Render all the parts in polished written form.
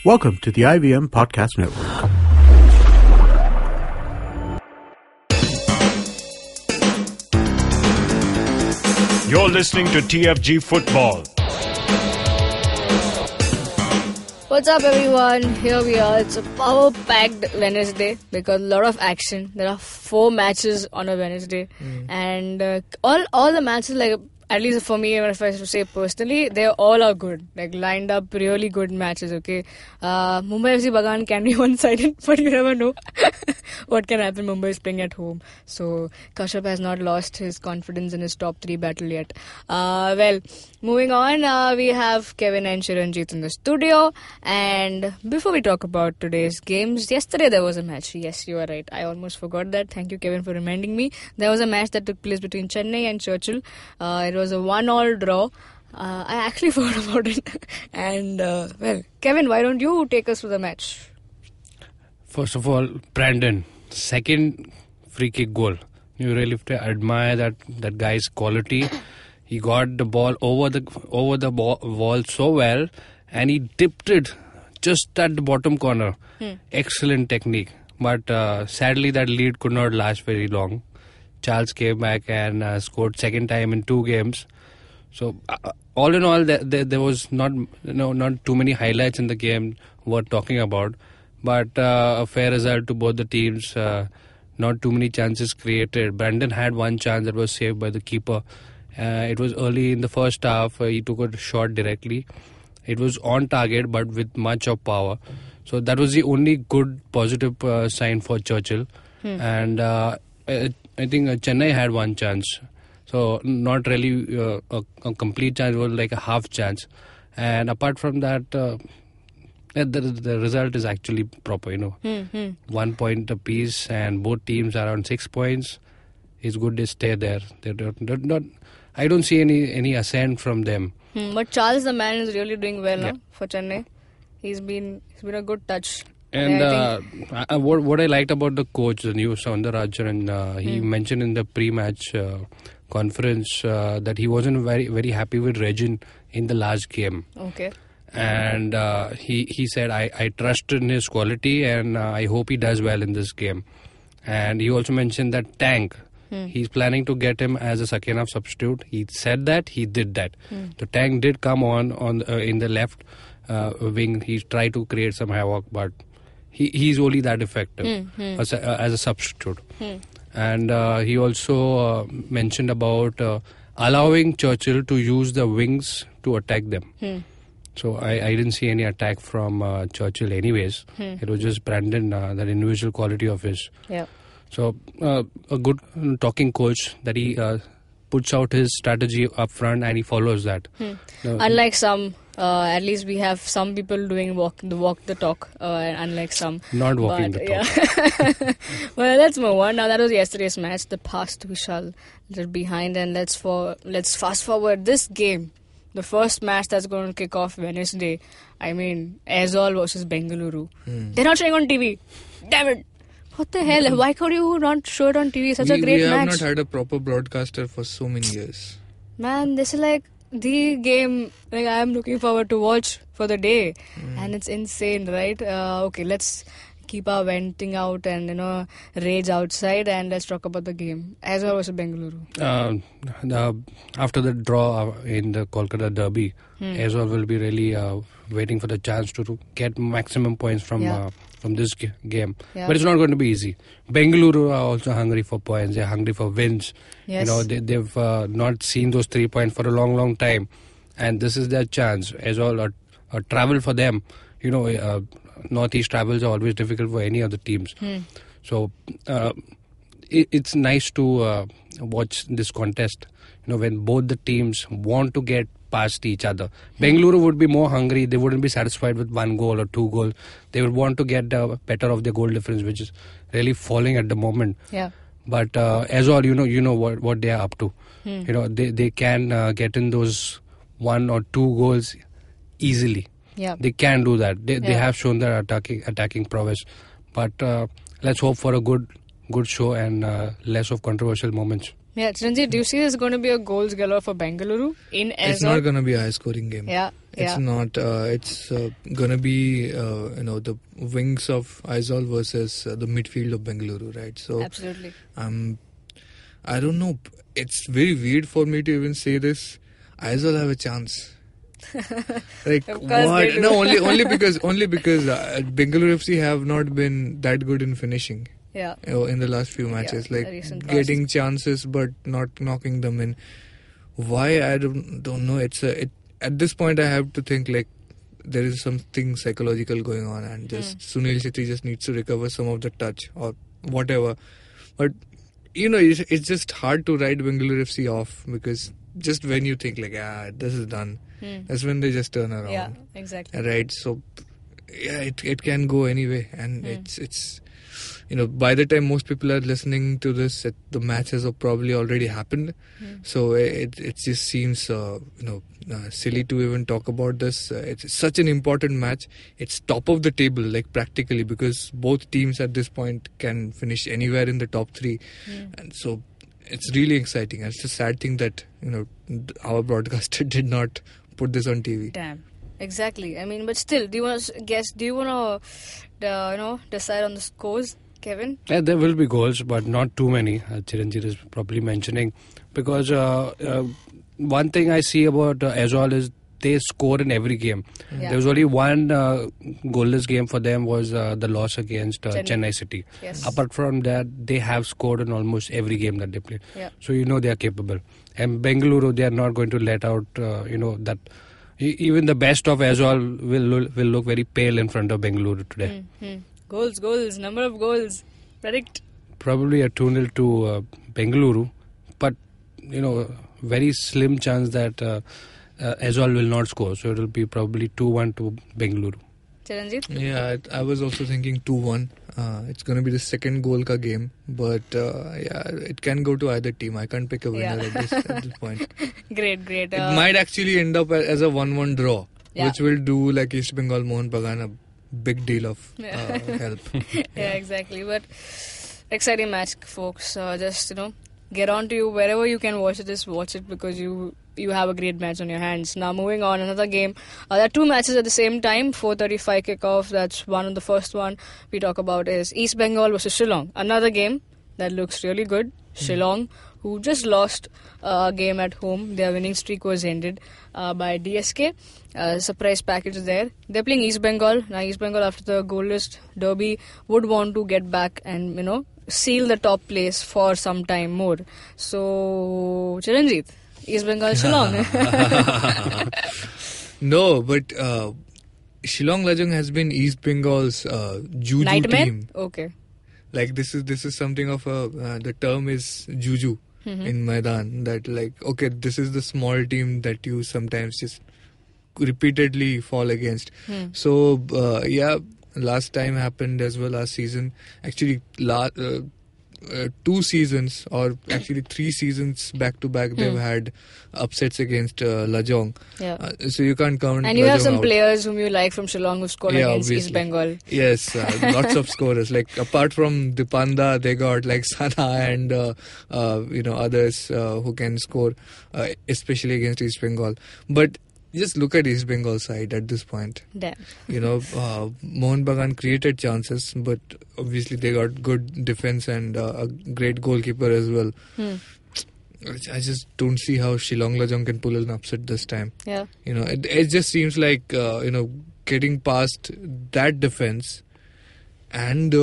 Welcome to the IVM Podcast Network. You're listening to TFG Football. What's up, everyone? Here we are. It's a power-packed Wednesday because a lot of action. There are 4 matches on a Wednesday, and all the matches, like at least for me, if I say personally, they all are good. Like lined up, really good matches. Okay, Mumbai FC Bagan can be one-sided, but you never know what can happen. Mumbai is playing at home, so Kashyap has not lost his confidence in his top 3 battle yet. Well, moving on, we have Kevin and Chiranjit in the studio. And before we talk about today's games, yesterday there was a match. Yes, you are right. I almost forgot that. Thank you, Kevin, for reminding me. There was a match that took place between Chennai and Churchill. It was a 1-1 draw. I actually forgot about it. And, well, Kevin, why don't you take us through the match? First of all, Brandon, second free kick goal. You really have to admire that guy's quality. He got the ball over the wall so well, and he dipped it just at the bottom corner. Excellent technique. But sadly, that lead could not last very long. Charles came back and scored second time in 2 games. So all in all, there was not too many highlights in the game worth talking about. But a fair result to both the teams. Not too many chances created. Brandon had one chance that was saved by the keeper. It was early in the first half. He took a shot directly. It was on target, but with much of power. So that was the only good positive sign for Churchill. And I think Chennai had one chance. So not really a complete chance. It was like a half chance. And apart from that, the result is actually proper, 1 point apiece, and both teams are on 6 points. It's good they stay there. They're not. I don't see any ascent from them. But Charles, the man, is really doing well for Chennai. He's been a good touch. And what I liked about the coach, the new Soundarajan, he mentioned in the pre-match conference that he wasn't very very happy with Regin in the last game. Okay. And he said, I trust in his quality and I hope he does well in this game. And he also mentioned that Tank, he's planning to get him as a second half substitute. He said that, he did that. The Tank did come on in the left wing. He tried to create some havoc, but he's only that effective as a substitute. And he also mentioned about allowing Churchill to use the wings to attack them. So I didn't see any attack from Churchill anyways. It was just Brandon, that individual quality of his. Yeah. So a good talking coach that he puts out his strategy up front and he follows that. Unlike some, at least we have some people doing walk the talk, unlike some. Not walking the talk. Yeah. Well, let's move on. Now that was yesterday's match. The past we shall leave behind, and let's fast forward this game. The first match that's going to kick off Wednesday. I mean, Aizawl versus Bengaluru. They're not showing on TV. Damn it. What the hell? Why could you not show it on TV? Such a great match. We have not had a proper broadcaster for so many years. Man, this is like the game like I am looking forward to watch for the day. And it's insane, right? Okay, let's keep our venting out and rage outside, and let's talk about the game. Aizawl versus Bengaluru. After the draw in the Kolkata derby, Aizawl will be really waiting for the chance to get maximum points from this game. But it's not going to be easy. Bengaluru are also hungry for points. They're hungry for wins. Yes. They've not seen those 3 points for a long, long time, and this is their chance. Aizawl a travel for them. Northeast travels are always difficult for any of the teams. So it's nice to watch this contest. When both the teams want to get past each other. Bengaluru would be more hungry. They wouldn't be satisfied with 1 goal or 2 goals. They would want to get better of their goal difference, which is really falling at the moment. Yeah. But Aizawl, you know what they are up to. They can get in those 1 or 2 goals easily. Yeah. They can do that. They have shown their attacking prowess. But let's hope for a good show and less of controversial moments. Yeah, Chiranjeev, do you see there's going to be a goals galore for Bengaluru in Aizawl? It's not going to be a high-scoring game. Yeah, It's not. It's going to be, the wings of Aizawl versus the midfield of Bengaluru, right? So, absolutely. I don't know. It's very weird for me to even say this. Aizawl have a chance. Like Of course what? they do. No, only because Bengaluru FC have not been that good in finishing. Yeah. In the last few matches, the like recent getting chances but not knocking them in. Why, I don't know. At this point I have to think like there is something psychological going on, and just Sunil Shetty just needs to recover some of the touch or whatever. But it's just hard to write Bengaluru FC off, because just when you think like this is done, that's when they just turn around. Yeah, exactly. Right. So yeah, it can go anyway, and it's by the time most people are listening to this, the match has probably already happened. So it just seems silly to even talk about this. It's such an important match. It's top of the table, like practically, because both teams at this point can finish anywhere in the top three, and so it's really exciting. And it's a sad thing that our broadcaster did not put this on TV. Damn. Exactly. I mean, but still, do you want to guess? Do you want to, decide on the scores, Kevin? Yeah, there will be goals, but not too many. Chiranjeev is probably mentioning, because one thing I see about Aizawl is they score in every game. Yeah. There was only one goalless game for them, was the loss against Chennai City. Yes. Apart from that, they have scored in almost every game that they play. Yeah. So they are capable. And Bengaluru, they are not going to let out that. Even the best of Aizawl will look very pale in front of Bengaluru today. Goals, number of goals. Predict. Probably a 2-0 to Bengaluru, but very slim chance that Aizawl will not score. So it will be probably 2-1 to Bengaluru. Chiranjeev? Yeah, I was also thinking 2-1. It's going to be the second goal ka game, but it can go to either team. I can't pick a winner at this point. Great. It might actually end up as a 1-1 draw, which will do like East Bengal Mohun Bagan a big deal of help. Yeah, exactly. But exciting match, folks. Just get on to you wherever you can watch it. Just watch it, because you have a great match on your hands. Now moving on, another game. There are two matches at the same time. 4:35 kickoff. That's one of the first one we talk about is East Bengal versus Shillong. Another game that looks really good. Shillong, who just lost a game at home. Their winning streak was ended by DSK. Surprise package there. They're playing East Bengal. Now East Bengal, after the goalless derby, would want to get back and seal the top place for some time more. So Chiranjeev, East Bengal Shillong. No, but Shillong Lajong has been East Bengal's juju Nightmare? team. Okay. Like this is something of the term is juju in Maidan, that like, okay, this is the small team that you sometimes just repeatedly fall against. So last time happened as well last season. Actually, 2 seasons, or actually 3 seasons back to back, they've had upsets against Lajong. Yeah. So you can't count. And you have Lajong some out. players whom you like from Shillong who scored against obviously. East Bengal. Yes, lots of scorers. Like apart from Dipanda, they got like Sana and others who can score, especially against East Bengal. But just look at East Bengal side at this point. Damn. Mohun Bagan created chances, but obviously they got good defense and a great goalkeeper as well. I just don't see how Shillong Lajong can pull an upset this time. Yeah. It just seems like getting past that defense and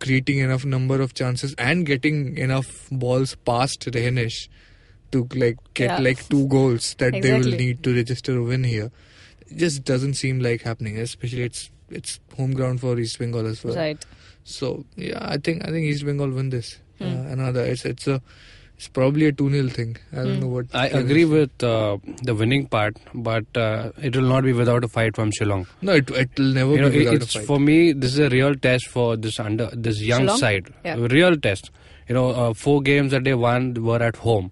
creating enough number of chances and getting enough balls past Rehnesh to get 2 goals that they will need to register a win here. It just doesn't seem like happening, especially it's home ground for East Bengal as well. Right. So I think East Bengal win this. It's probably a 2-0 thing. I don't know what. I agree with the winning part, but it will not be without a fight from Shillong. No, it will never be without a fight. For me, this is a real test for this young Shillong? side. Yeah. A real test. 4 games that they won were at home.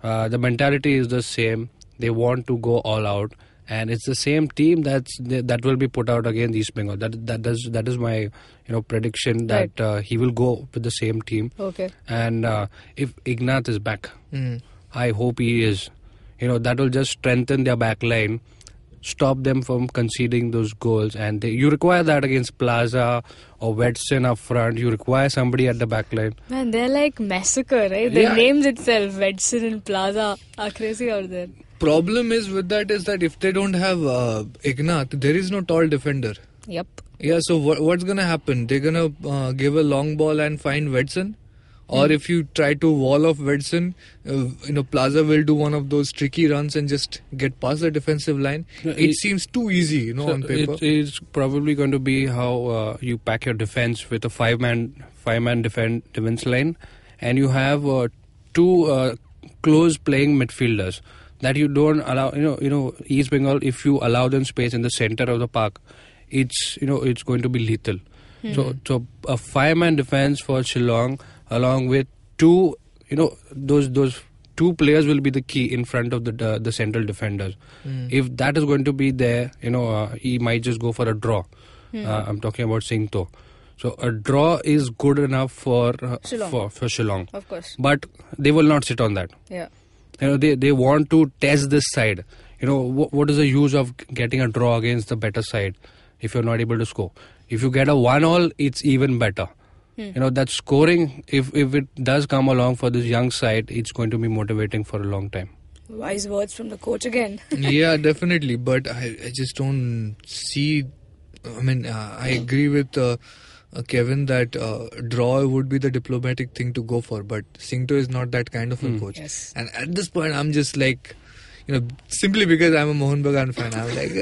The mentality is the same. They want to go all out, and it's the same team that will be put out against East Bengal. That is my prediction that he will go with the same team. Okay. And if Ignath is back, I hope he is. That will just strengthen their back line, stop them from conceding those goals. And you require that against Plaza or Wedson up front. You require somebody at the back line. Man, they're like massacre, right? The names itself, Wedson and Plaza, are crazy out there. Problem is with that is that if they don't have Ignath, there is no tall defender. Yep. Yeah, so what's going to happen? They're going to give a long ball and find Wedson? Or if you try to wall off Wedson, Plaza will do one of those tricky runs and just get past the defensive line. It seems too easy, on paper. It's probably going to be how you pack your defense with a five-man defense line, and you have two close playing midfielders that you don't allow. East Bengal, if you allow them space in the center of the park, it's going to be lethal. So a five-man defense for Shillong, along with two, those two players will be the key in front of the central defenders. If that is going to be there, he might just go for a draw. I'm talking about Singto. So a draw is good enough for Shillong. Of course. But they will not sit on that. Yeah. They want to test this side. What is the use of getting a draw against the better side if you're not able to score? If you get a 1-1, it's even better. That scoring, if it does come along for this young side, it's going to be motivating for a long time. Wise words from the coach again. Yeah, definitely. But I just don't see. I agree with Kevin that draw would be the diplomatic thing to go for. But Singto is not that kind of a coach. Yes. And at this point, I'm just like, simply because I'm a Mohan Bagan fan, I'm like,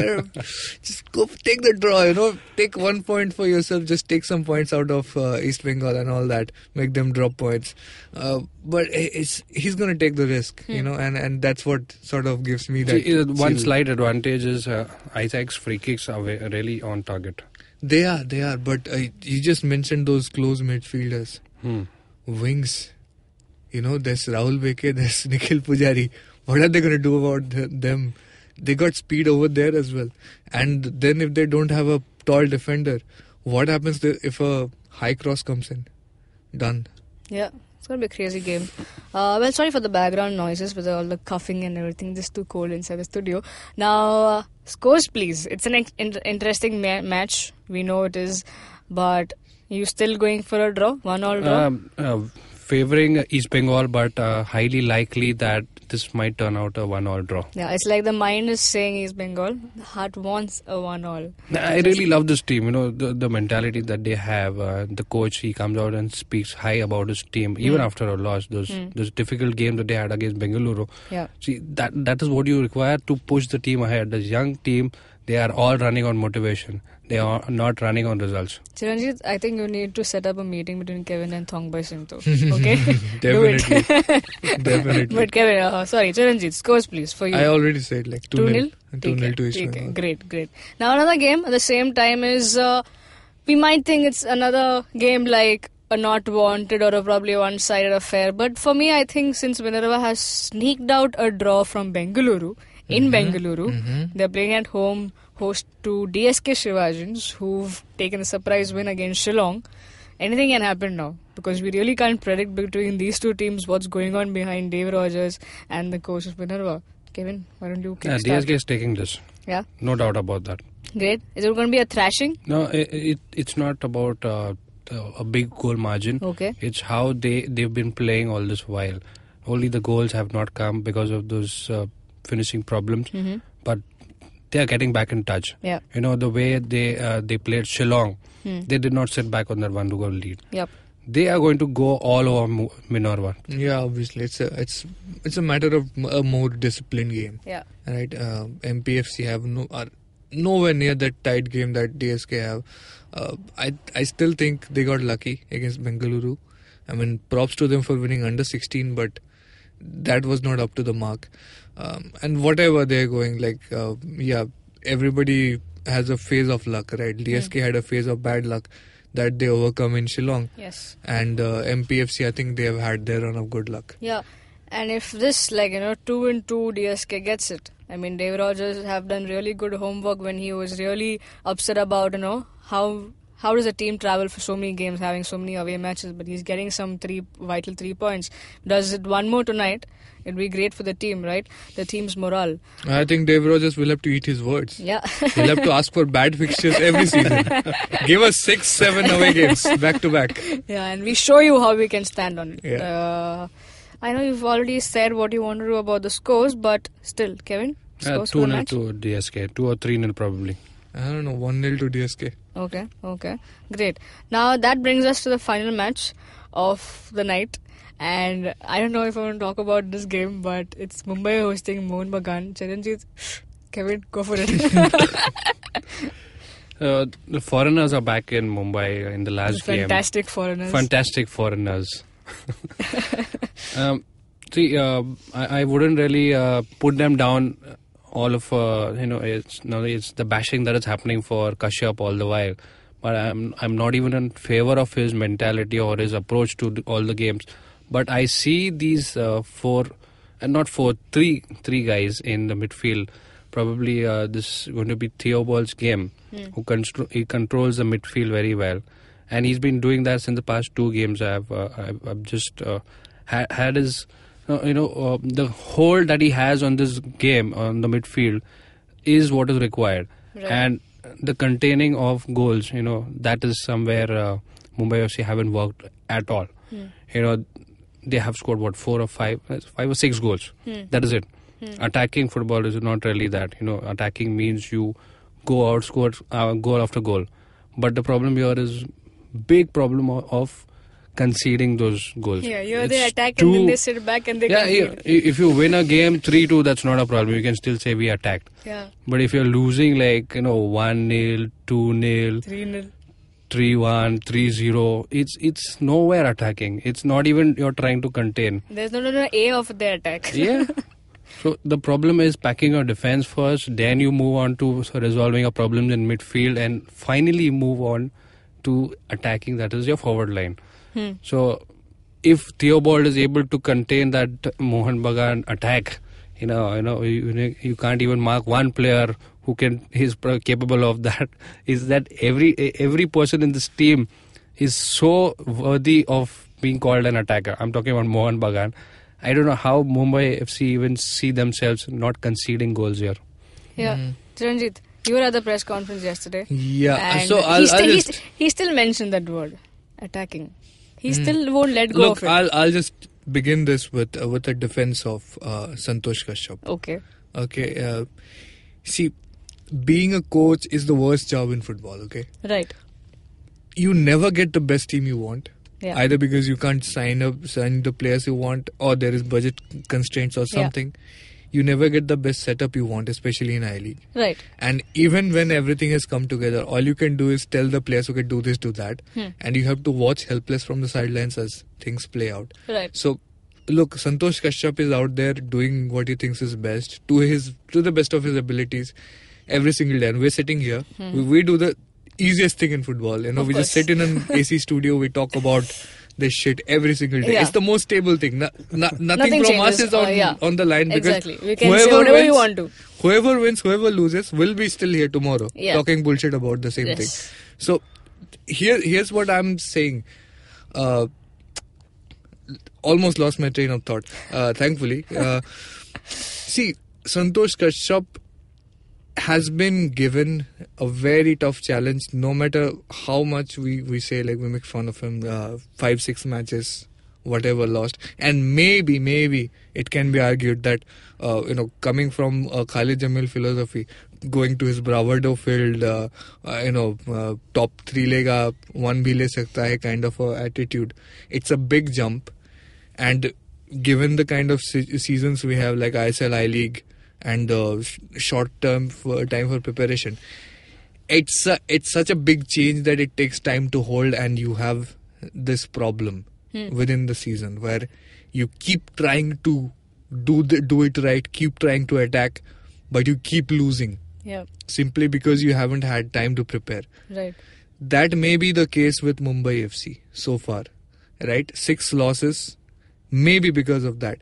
just go take the draw, take 1 point for yourself, just take some points out of East Bengal and all that, make them drop points. But he's going to take the risk, and that's what sort of gives me that. One slight advantage is Isaac's free kicks are really on target. They are, but you just mentioned those close midfielders. Wings, there's Rahul Beke, there's Nikhil Pujari. What are they going to do about them? They got speed over there as well. And then if they don't have a tall defender, what happens if a high cross comes in? Done. Yeah, it's going to be a crazy game. Well, sorry for the background noises with all the coughing and everything. Just too cold inside the studio. Now, scores please. It's an interesting match. We know it is. But you still going for a draw? 1-1 draw? Favoring East Bengal, but highly likely that this might turn out a 1-1 draw. Yeah, it's like the mind is saying East Bengal, the heart wants a 1-1. I really love this team. The mentality that they have. The coach, he comes out and speaks high about his team, even after a loss. Those difficult games that they had against Bengaluru. Yeah. See, that is what you require to push the team ahead. The young team, they are all running on motivation. They are not running on results. Chiranjit, I think you need to set up a meeting between Kevin and Thongbai Singto. Okay? Definitely. Definitely. But Kevin, sorry, Chiranjit, scores please for you. I already said 2-0. 2-0 to East Okay, Bengal. great. Now another game at the same time is, we might think it's another game like a not wanted or a probably one-sided affair. But for me, I think since Minerva has sneaked out a draw from Bengaluru, Bengaluru, they're playing at home, host to DSK Shivajins, who've taken a surprise win against Shillong. Anything can happen now, because we really can't predict between these two teams what's going on behind Dave Rogers and the coach of Minerva. Kevin, why don't you kickstart? DSK is taking this. Yeah? No doubt about that. Great. Is it going to be a thrashing? No, it's not about a big goal margin. Okay. It's how they've been playing all this while. Only the goals have not come because of those finishing problems. But they are getting back in touch. Yeah. The way they played Shillong, they did not sit back on that 1-goal lead. Yep. They are going to go all over Minerva. Yeah, obviously it's a matter of a more disciplined game. Yeah. Right. MPFC are nowhere near that tight game that DSK have. I still think they got lucky against Bengaluru. I mean, props to them for winning under 16, but that was not up to the mark. And whatever they're going, everybody has a phase of luck, right? DSK had a phase of bad luck that they overcome in Shillong. Yes. And MPFC, I think they have had their run of good luck. Yeah. And if this, 2-2 DSK gets it, I mean, Dave Rogers have done really good homework when he was really upset about, how does a team travel for so many games, having so many away matches, but he's getting some vital 3 points. Does it one more tonight, it'd be great for the team, right? The team's morale. I think Dave Rogers will have to eat his words. Yeah. He'll have to ask for bad fixtures every season. Give us 6-7 away games back to back. Yeah, and we show you how we can stand on it. Yeah. I know you've already said what you want to do about the scores, but still, Kevin, scores for the 2-0 match? to DSK. 2 or 3-0 probably. I don't know, 1-0 to DSK. Okay, great. Now that brings us to the final match of the night. And I don't know if I want to talk about this game, but it's Mumbai hosting Mohun Bagan. Charanjit, Kevin, go for it. The foreigners are back in Mumbai in the last game. Fantastic foreigners. Fantastic foreigners. I wouldn't really put them down. All of it's the bashing that is happening for Kashyap all the while, but I'm not even in favor of his mentality or his approach to all the games. But I see these three guys in the midfield. Probably this is going to be Theobald's game, who he controls the midfield very well, and he's been doing that since the past 2 games. I've just had his. The hold that he has on this game, on the midfield, is what is required. Right. And the containing of goals, that is somewhere Mumbai FC haven't worked at all. They have scored, 4 or 5 or 6 goals. That is it. Attacking football is not really that. Attacking means you go out, score goal after goal. But the problem here is big problem of conceding those goals. Yeah, they attack and then they sit back and they concede. If you win a game 3-2, that's not a problem. You can still say we attacked. Yeah. But if you're losing 1-0, 2-0, 3-0, 3-1, 3-0, it's nowhere attacking. It's not even you're trying to contain. There's no A of their attack. Yeah. So the problem is packing your defense first, then you move on to resolving your problems in midfield, and finally move on to attacking, that is your forward line. So if Theobald is able to contain that Mohun Bagan attack, you can't even mark one player who is capable of that. Is that every person in this team is so worthy of being called an attacker. I'm talking about Mohun Bagan. I don't know how Mumbai FC even see themselves not conceding goals here. Yeah. Charanjit, you were at the press conference yesterday. Yeah. And So he still mentioned that word, attacking. He still won't let go of it. I'll just begin this with a defense of Santosh Kashyap. Okay. See, being a coach is the worst job in football. Okay. Right. You never get the best team you want. Yeah. Either because you can't sign the players you want, or there is budget constraints or something. Yeah. You never get the best setup you want, especially in I-League. Right. And even when everything has come together, all you can do is tell the players, okay, do this, do that. And you have to watch helpless from the sidelines as things play out. Right. So, look, Santosh Kashyap is out there doing what he thinks is best, to the best of his abilities, every single day. And we're sitting here. We do the easiest thing in football. We just sit in an AC studio, we talk about this shit every single day. Yeah. It's the most stable thing. Nothing from us is on the line. Exactly. We can say whatever we want to. Whoever wins, whoever loses, will be still here tomorrow talking bullshit about the same thing. So here's what I'm saying. Almost lost my train of thought. Thankfully. See, Santosh Kashyap has been given a very tough challenge, no matter how much we say, we make fun of him, 5-6 matches, whatever, lost. And maybe it can be argued that, coming from Khalid Jamil philosophy, going to his bravado filled, top 3 lega, 1 bhi le sakta hai kind of attitude. It's a big jump. And given the kind of seasons we have, like ISL, I-League, and short term time for preparation, it's such a big change that it takes time to hold, and you have this problem within the season where you keep trying to do it right, keep trying to attack, but you keep losing. Yeah. Simply because you haven't had time to prepare. Right. That may be the case with Mumbai FC so far. Right? 6 losses, maybe because of that.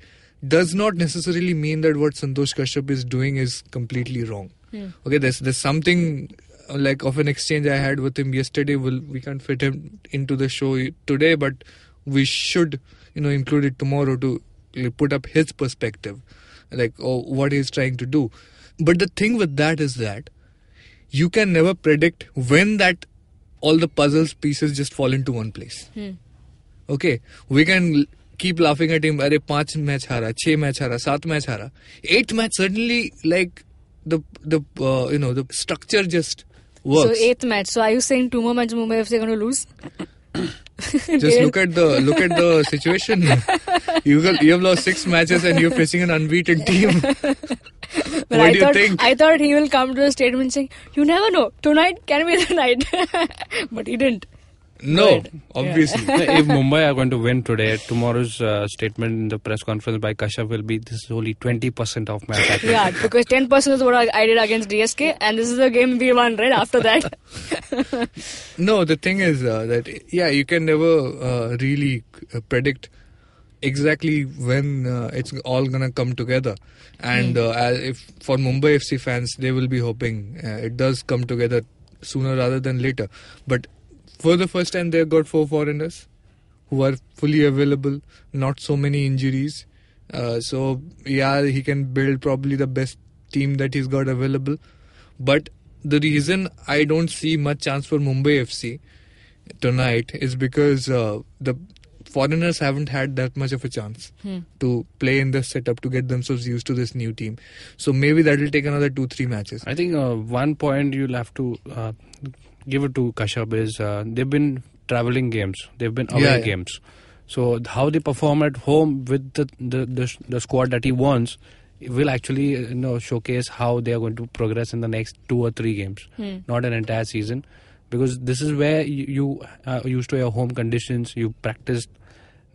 does not necessarily mean that what Santosh Kashyap is doing is completely wrong. Okay, there's something like of an exchange I had with him yesterday. We can't fit him into the show today, but we should, include it tomorrow to put up his perspective, like what he's trying to do. But the thing with that is that you can never predict when that all the puzzles pieces just fall into one place. Okay, we can keep laughing at him. Arey, 5 match hara, 6 match hara, 7 match hara. 8th match suddenly, like the structure just works. So 8th match. So are you saying 2 more matches Mumbai FC are going to lose? Just look at the situation. You have lost 6 matches and you're facing an unbeaten team. What do you think? I thought he will come to a statement saying, "You never know. Tonight can be the night," but he didn't. No, obviously. If Mumbai are going to win today, tomorrow's statement in the press conference by Kashyap will be, this is only 20% of my attack. Yeah, because 10% is what I did against DSK, and this is the game we won right after that. No, the thing is that, you can never really predict exactly when it's all going to come together. And if for Mumbai FC fans, they will be hoping it does come together sooner rather than later. But for the first time, they've got 4 foreigners who are fully available, not so many injuries. So, he can build probably the best team that he's got available. But the reason I don't see much chance for Mumbai FC tonight is because the foreigners haven't had that much of a chance to play in this setup, to get themselves used to this new team. So maybe that will take another 2-3 matches. I think one point you'll have to give it to Kashyap is they've been travelling games, they've been away games. So how they perform at home with the squad that he wants will actually showcase how they are going to progress in the next 2 or 3 games, not an entire season. Because this is where you are used to your home conditions, you practiced.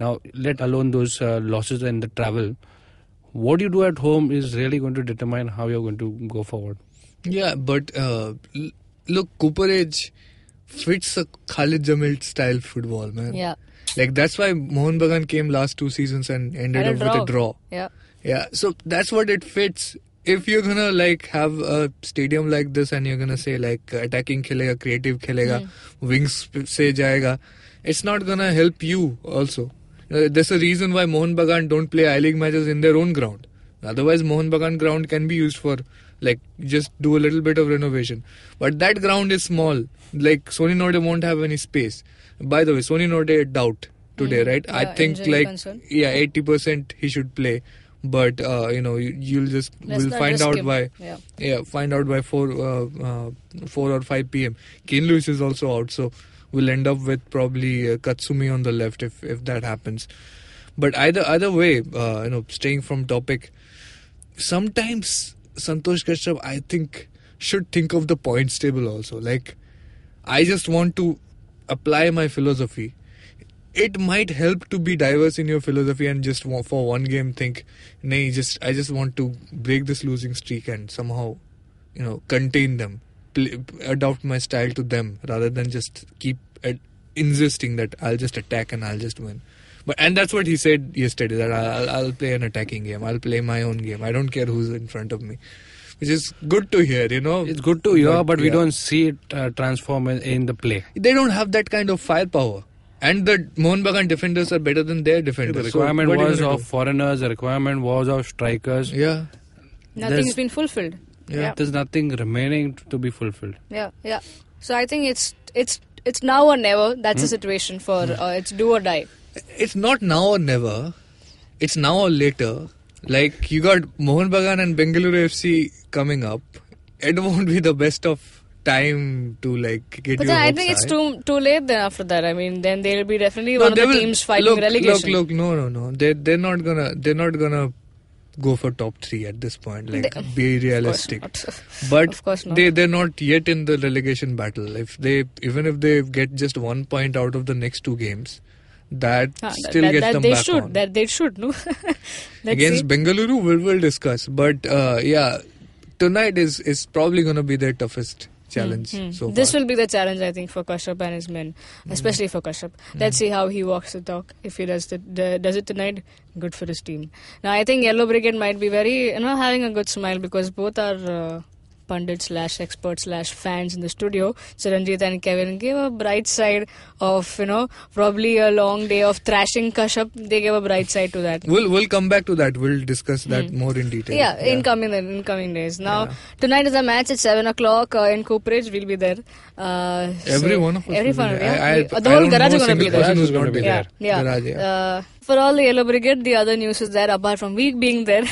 Now, let alone those losses in the travel, what you do at home is really going to determine how you're going to go forward. Yeah, but look, Cooperage fits a Khalid Jamil style football, man. Yeah. Like, that's why Mohan Bagan came last 2 seasons and ended up with a draw. Yeah. Yeah, so that's what it fits. If you're gonna have a stadium like this and you're gonna say attacking khelega, creative khelega, wings se jayega, it's not gonna help you also. There's a reason why Mohan Bagan don't play I-League matches in their own ground. Otherwise, Mohan Bagan ground can be used for just do a little bit of renovation. But that ground is small. Sony Norde won't have any space. By the way, Sony Norde doubt today, right? Yeah, I think 80% he should play. But we'll find out by find out by 4 or 5 p.m. Kane Lewis is also out, so we'll end up with probably Katsumi on the left if that happens. But either way, staying from topic, sometimes Santosh Kashyap, I think, should think of the points table also. I just want to apply my philosophy. It might help to be diverse in your philosophy and just for one game think, I just want to break this losing streak and somehow, contain them, adopt my style to them rather than just keep insisting that I'll just attack and I'll just win. And that's what he said yesterday, that I'll play an attacking game, I'll play my own game, I don't care who's in front of me. Which is good to hear, It's good to hear, but we don't see it transform in the play. They don't have that kind of firepower. And the Mohan Bagan defenders are better than their defenders. The requirement was of foreigners, the requirement was of strikers. Yeah. Nothing's been fulfilled. Yeah. There's nothing remaining to be fulfilled. Yeah. So I think it's now or never. That's the situation for it's do or die. It's not now or never. It's now or later. You got Mohan Bagan and Bengaluru FC coming up. It won't be the best of time to get. But then I think it's too late then after that. I mean, then they'll be definitely one of the teams fighting relegation. Look, no. They're not gonna go for top 3 at this point. Be realistic. But of course not. They're not yet in the relegation battle. Even if they get just 1 point out of the next 2 games, that still gets them back on. That they should, no? Against Bengaluru, we'll discuss. But tonight is probably going to be their toughest challenge so far. This will be the challenge, I think, for Kashyap and his men, especially for Kashyap. Let's see how he walks the talk. If he does it tonight, good for his team. Now, I think Yellow Brigade might be very, having a good smile because both are pundits / experts / fans in the studio. Chiranjit and Kevin gave a bright side of, probably a long day of thrashing Kashyap. They gave a bright side to that. We'll come back to that. We'll discuss that more in detail. Yeah, in coming days. Now, tonight is a match at 7 o'clock in Cooperage. We'll be there. Every one of us. Everyone, yeah. The I whole don't garage know is going to be there. person who's Garage not is there. Yeah. Garage, yeah. For all the Yellow Brigade, the other news is that apart from we being there,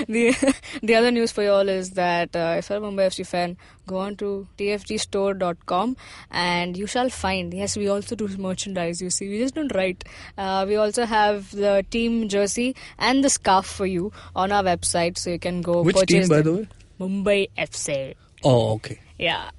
the other news for you all is that if you're a Mumbai FC fan, go on to tfgstore.com and you shall find, yes, we also do merchandise, you see, we just don't write. We also have the team jersey and the scarf for you on our website, so you can go Which purchase team, by them. the way? Mumbai FC. Oh, okay. Yeah.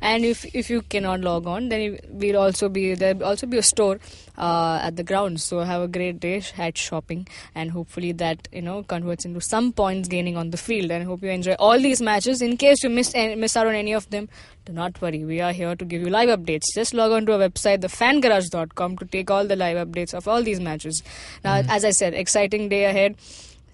And if you cannot log on, then there'll also be a store at the grounds. So have a great day at shopping, and hopefully that converts into some points gaining on the field. And I hope you enjoy all these matches. In case you miss out on any of them, do not worry. We are here to give you live updates. Just log on to our website, thefangarage.com, to take all the live updates of all these matches. Now, as I said, exciting day ahead.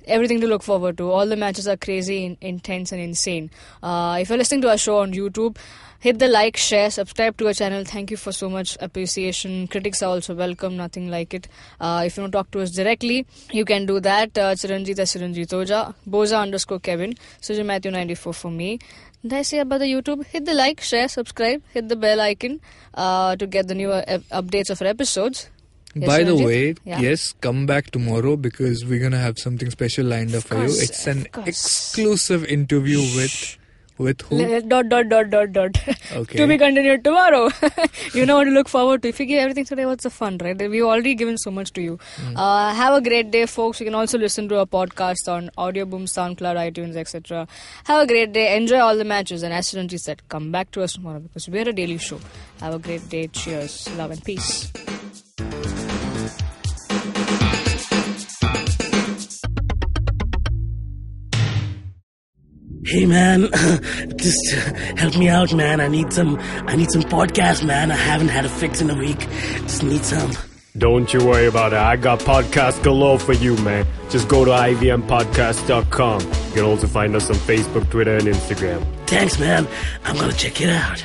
Everything to look forward to. All the matches are crazy, intense and insane. If you're listening to our show on YouTube, hit the like, share, subscribe to our channel. Thank you for so much appreciation. Critics are also welcome, nothing like it. If you want to talk to us directly, you can do that. Chiranjit Oja, Boza_Kevin, Sujan Matthew 94 for me. Did I say about the YouTube? Hit the like, share, subscribe, hit the bell icon to get the new updates of our episodes. Yes, By the Ranjit? way, Yeah. yes, come back tomorrow because we're going to have something special lined up for you. course, It's an of course. exclusive interview with who? Okay. To be continued tomorrow. You know what to look forward to. If you give everything today, what's the fun, right? We've already given so much to you. Have a great day, folks. You can also listen to our podcast on Audio Boom, SoundCloud, iTunes, etc. Have a great day. Enjoy all the matches. And as Chiranjit said, come back to us tomorrow because we're a daily show. Have a great day. Cheers. Love and peace. Hey man, just help me out, man. I need some podcast, man. I haven't had a fix in a week. Just need some. Don't you worry about it. I got podcast galore for you, man. Just go to ivmpodcast.com. You can also find us on Facebook, Twitter, and Instagram. Thanks, man. I'm gonna check it out.